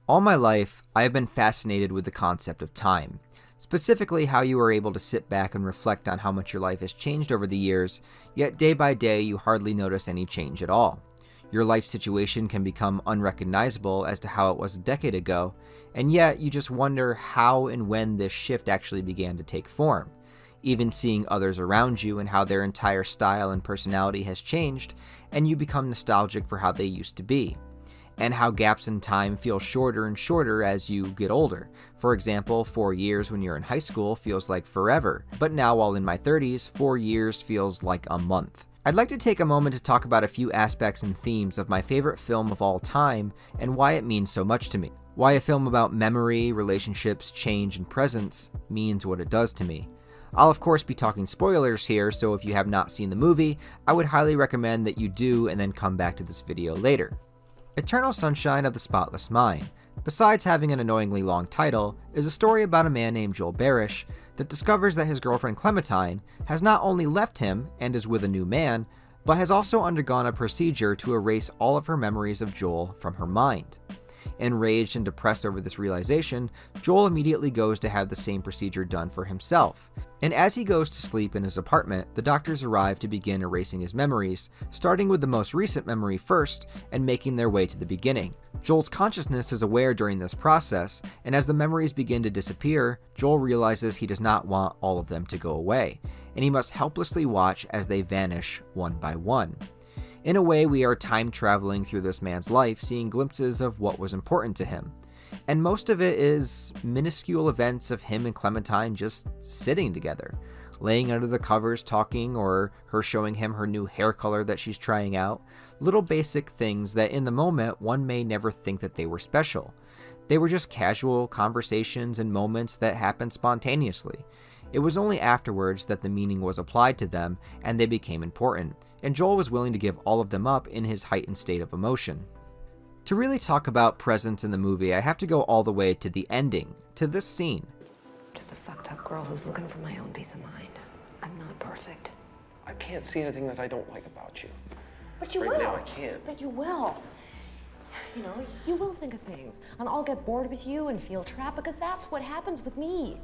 All my life, I have been fascinated with the concept of time, specifically how you are able to sit back and reflect on how much your life has changed over the years, yet day by day you hardly notice any change at all. Your life situation can become unrecognizable as to how it was a decade ago, and yet you just wonder how and when this shift actually began to take form. Even seeing others around you and how their entire style and personality has changed, and you become nostalgic for how they used to be. And how gaps in time feel shorter and shorter as you get older. For example, 4 years when you're in high school feels like forever, but now while in my 30s, 4 years feels like a month. I'd like to take a moment to talk about a few aspects and themes of my favorite film of all time and why it means so much to me. Why a film about memory, relationships, change, and presence means what it does to me. I'll of course be talking spoilers here, so if you have not seen the movie, I would highly recommend that you do and then come back to this video later. Eternal Sunshine of the Spotless Mind, besides having an annoyingly long title, is a story about a man named Joel Barish that discovers that his girlfriend Clementine has not only left him and is with a new man, but has also undergone a procedure to erase all of her memories of Joel from her mind. Enraged and depressed over this realization, Joel immediately goes to have the same procedure done for himself. And as he goes to sleep in his apartment, the doctors arrive to begin erasing his memories, starting with the most recent memory first and making their way to the beginning. Joel's consciousness is aware during this process, and as the memories begin to disappear, Joel realizes he does not want all of them to go away, and he must helplessly watch as they vanish one by one. In a way, we are time traveling through this man's life, seeing glimpses of what was important to him. And most of it is minuscule events of him and Clementine just sitting together, laying under the covers talking, or her showing him her new hair color that she's trying out. Little basic things that in the moment one may never think that they were special. They were just casual conversations and moments that happened spontaneously. It was only afterwards that the meaning was applied to them and they became important, and Joel was willing to give all of them up in his heightened state of emotion. To really talk about presence in the movie, I have to go all the way to the ending, to this scene. Just a fucked up girl who's looking for my own peace of mind. I'm not perfect. I can't see anything that I don't like about you. But you Right will. now, I can't. But you will. You know, you will think of things, and I'll get bored with you and feel trapped because that's what happens with me.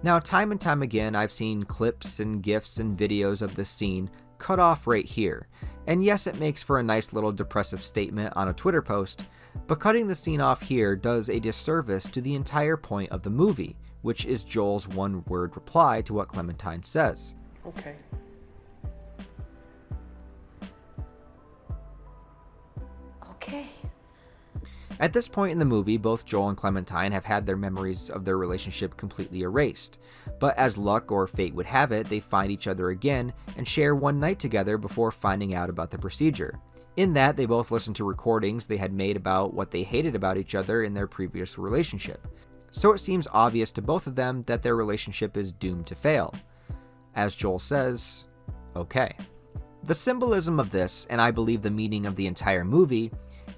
Now, time and time again, I've seen clips and GIFs and videos of this scene cut off right here. And yes, it makes for a nice little depressive statement on a Twitter post, but cutting the scene off here does a disservice to the entire point of the movie, which is Joel's one-word reply to what Clementine says. Okay. Okay. At this point in the movie, both Joel and Clementine have had their memories of their relationship completely erased, but as luck or fate would have it, they find each other again and share one night together before finding out about the procedure. In that, they both listen to recordings they had made about what they hated about each other in their previous relationship. So it seems obvious to both of them that their relationship is doomed to fail. As Joel says, okay. The symbolism of this, and I believe the meaning of the entire movie,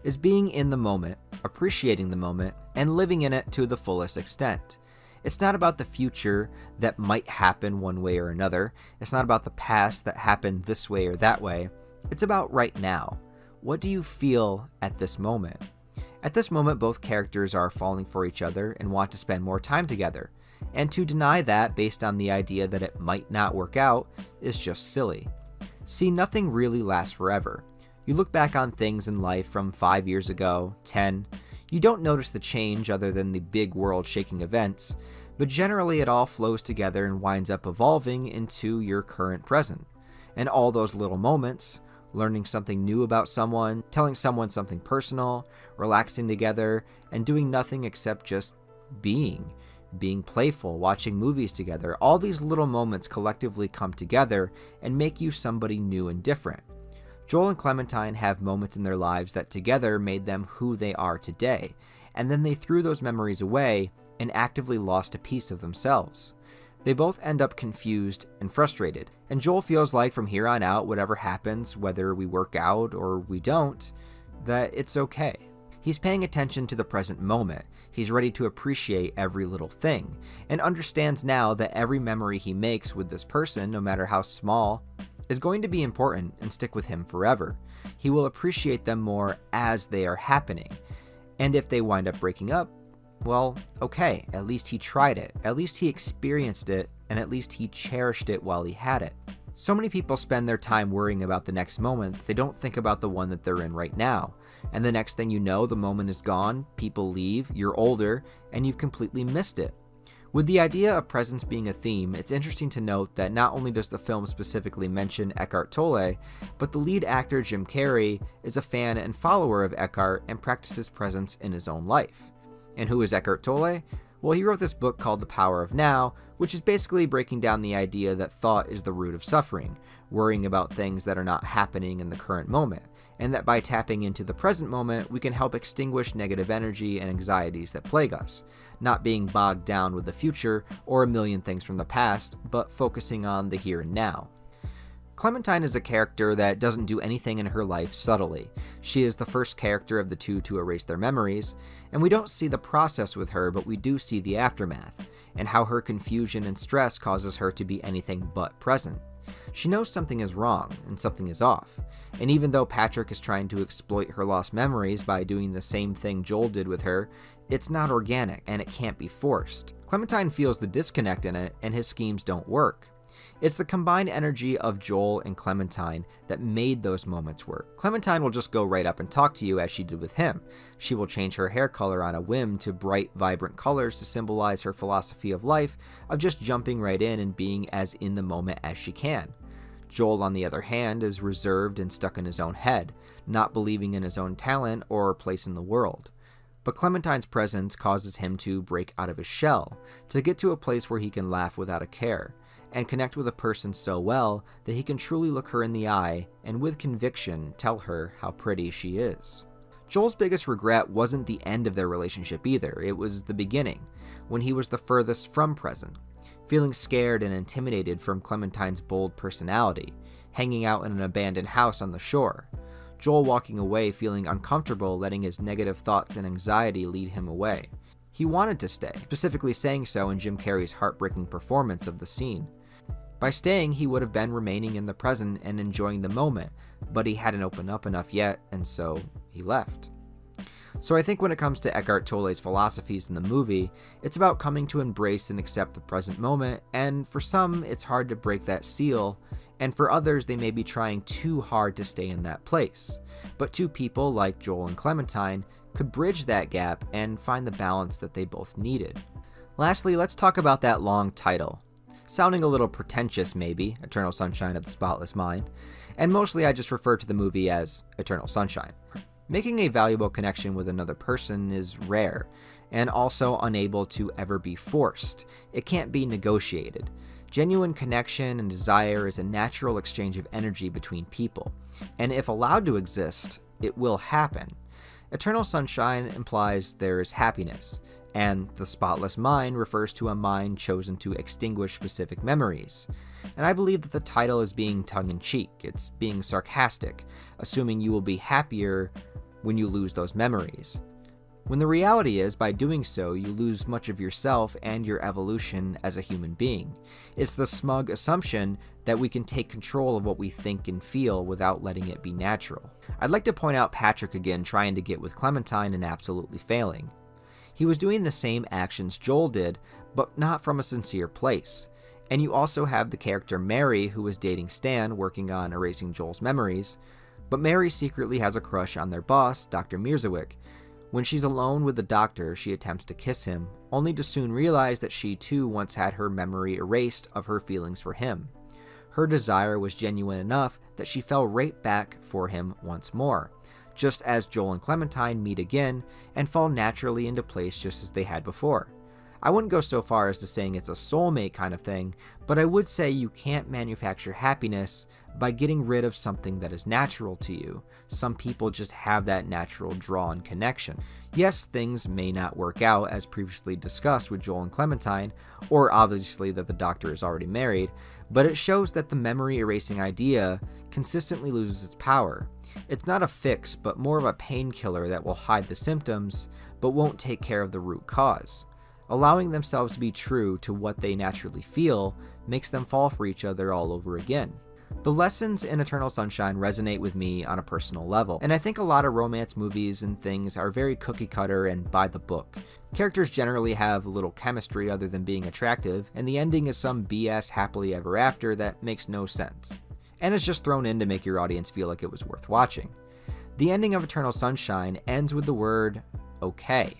is being in the moment, appreciating the moment, and living in it to the fullest extent. It's not about the future that might happen one way or another. It's not about the past that happened this way or that way. It's about right now. What do you feel at this moment? At this moment, both characters are falling for each other and want to spend more time together. And to deny that based on the idea that it might not work out is just silly. See, nothing really lasts forever. You look back on things in life from 5 years ago, 10, you don't notice the change other than the big world-shaking events, but generally it all flows together and winds up evolving into your current present. And all those little moments, learning something new about someone, telling someone something personal, relaxing together, and doing nothing except just being playful, watching movies together, all these little moments collectively come together and make you somebody new and different. Joel and Clementine have moments in their lives that together made them who they are today, and then they threw those memories away and actively lost a piece of themselves. They both end up confused and frustrated, and Joel feels like from here on out, whatever happens, whether we work out or we don't, that it's okay. He's paying attention to the present moment. He's ready to appreciate every little thing, and understands now that every memory he makes with this person, no matter how small, is going to be important and stick with him forever. He will appreciate them more as they are happening. And if they wind up breaking up, well, okay, at least he tried it, at least he experienced it, and at least he cherished it while he had it. So many people spend their time worrying about the next moment, they don't think about the one that they're in right now. And the next thing you know, the moment is gone, people leave, you're older, and you've completely missed it. With the idea of presence being a theme, it's interesting to note that not only does the film specifically mention Eckhart Tolle, but the lead actor Jim Carrey is a fan and follower of Eckhart and practices presence in his own life. And who is Eckhart Tolle? Well, he wrote this book called The Power of Now, which is basically breaking down the idea that thought is the root of suffering, worrying about things that are not happening in the current moment, and that by tapping into the present moment, we can help extinguish negative energy and anxieties that plague us, not being bogged down with the future or a million things from the past, but focusing on the here and now. Clementine is a character that doesn't do anything in her life subtly. She is the first character of the two to erase their memories, and we don't see the process with her, but we do see the aftermath, and how her confusion and stress causes her to be anything but present. She knows something is wrong, and something is off, and even though Patrick is trying to exploit her lost memories by doing the same thing Joel did with her, it's not organic, and it can't be forced. Clementine feels the disconnect in it, and his schemes don't work. It's the combined energy of Joel and Clementine that made those moments work. Clementine will just go right up and talk to you as she did with him. She will change her hair color on a whim to bright, vibrant colors to symbolize her philosophy of life, of just jumping right in and being as in the moment as she can. Joel, on the other hand, is reserved and stuck in his own head, not believing in his own talent or place in the world. But Clementine's presence causes him to break out of his shell, to get to a place where he can laugh without a care, and connect with a person so well that he can truly look her in the eye and with conviction tell her how pretty she is. Joel's biggest regret wasn't the end of their relationship either, it was the beginning, when he was the furthest from present, feeling scared and intimidated from Clementine's bold personality, hanging out in an abandoned house on the shore. Joel walking away feeling uncomfortable, letting his negative thoughts and anxiety lead him away. He wanted to stay, specifically saying so in Jim Carrey's heartbreaking performance of the scene. By staying, he would have been remaining in the present and enjoying the moment, but he hadn't opened up enough yet, and so he left. So I think when it comes to Eckhart Tolle's philosophies in the movie, it's about coming to embrace and accept the present moment, and for some, it's hard to break that seal, and for others, they may be trying too hard to stay in that place. But two people like Joel and Clementine could bridge that gap and find the balance that they both needed. Lastly, let's talk about that long title. Sounding a little pretentious maybe, Eternal Sunshine of the Spotless Mind, and mostly I just refer to the movie as Eternal Sunshine. Making a valuable connection with another person is rare, and also unable to ever be forced. It can't be negotiated. Genuine connection and desire is a natural exchange of energy between people, and if allowed to exist, it will happen. Eternal Sunshine implies there is happiness, and the spotless mind refers to a mind chosen to extinguish specific memories. And I believe that the title is being tongue-in-cheek, it's being sarcastic, assuming you will be happier when you lose those memories. When the reality is, by doing so, you lose much of yourself and your evolution as a human being. It's the smug assumption that we can take control of what we think and feel without letting it be natural. I'd like to point out Patrick again trying to get with Clementine and absolutely failing. He was doing the same actions Joel did, but not from a sincere place. And you also have the character Mary, who is dating Stan, working on erasing Joel's memories, but Mary secretly has a crush on their boss, Dr. Mirzawick. When she's alone with the doctor, she attempts to kiss him, only to soon realize that she too once had her memory erased of her feelings for him. Her desire was genuine enough that she fell right back for him once more, just as Joel and Clementine meet again and fall naturally into place just as they had before. I wouldn't go so far as to saying it's a soulmate kind of thing, but I would say you can't manufacture happiness by getting rid of something that is natural to you. Some people just have that natural draw and connection. Yes, things may not work out as previously discussed with Joel and Clementine, or obviously that the doctor is already married, but it shows that the memory erasing idea consistently loses its power. It's not a fix, but more of a painkiller that will hide the symptoms, but won't take care of the root cause. Allowing themselves to be true to what they naturally feel makes them fall for each other all over again. The lessons in Eternal Sunshine resonate with me on a personal level, and I think a lot of romance movies and things are very cookie cutter and by the book. Characters generally have little chemistry other than being attractive, and the ending is some BS happily ever after that makes no sense, and it's just thrown in to make your audience feel like it was worth watching. The ending of Eternal Sunshine ends with the word, okay.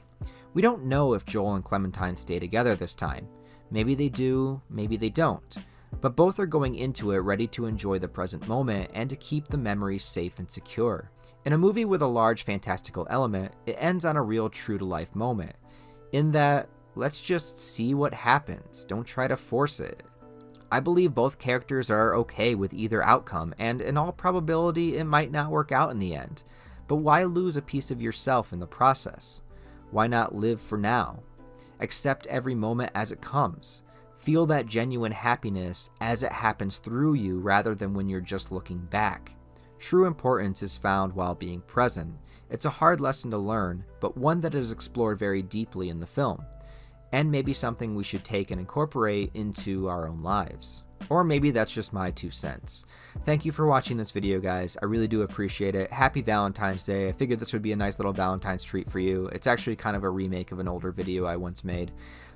We don't know if Joel and Clementine stay together this time. Maybe they do, maybe they don't. But both are going into it ready to enjoy the present moment and to keep the memories safe and secure. In a movie with a large fantastical element, it ends on a real true-to-life moment. In that, let's just see what happens, don't try to force it. I believe both characters are okay with either outcome, and in all probability it might not work out in the end. But why lose a piece of yourself in the process? Why not live for now? Accept every moment as it comes. Feel that genuine happiness as it happens through you rather than when you're just looking back. True importance is found while being present. It's a hard lesson to learn, but one that is explored very deeply in the film, and maybe something we should take and incorporate into our own lives. Or maybe that's just my 2 cents. Thank you for watching this video, guys. I really do appreciate it. Happy Valentine's Day. I figured this would be a nice little Valentine's treat for you. It's actually kind of a remake of an older video I once made,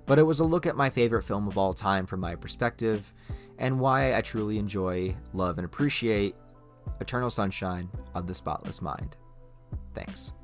but it was a look at my favorite film of all time from my perspective, and why I truly enjoy, love, and appreciate Eternal Sunshine of the Spotless Mind. Thanks.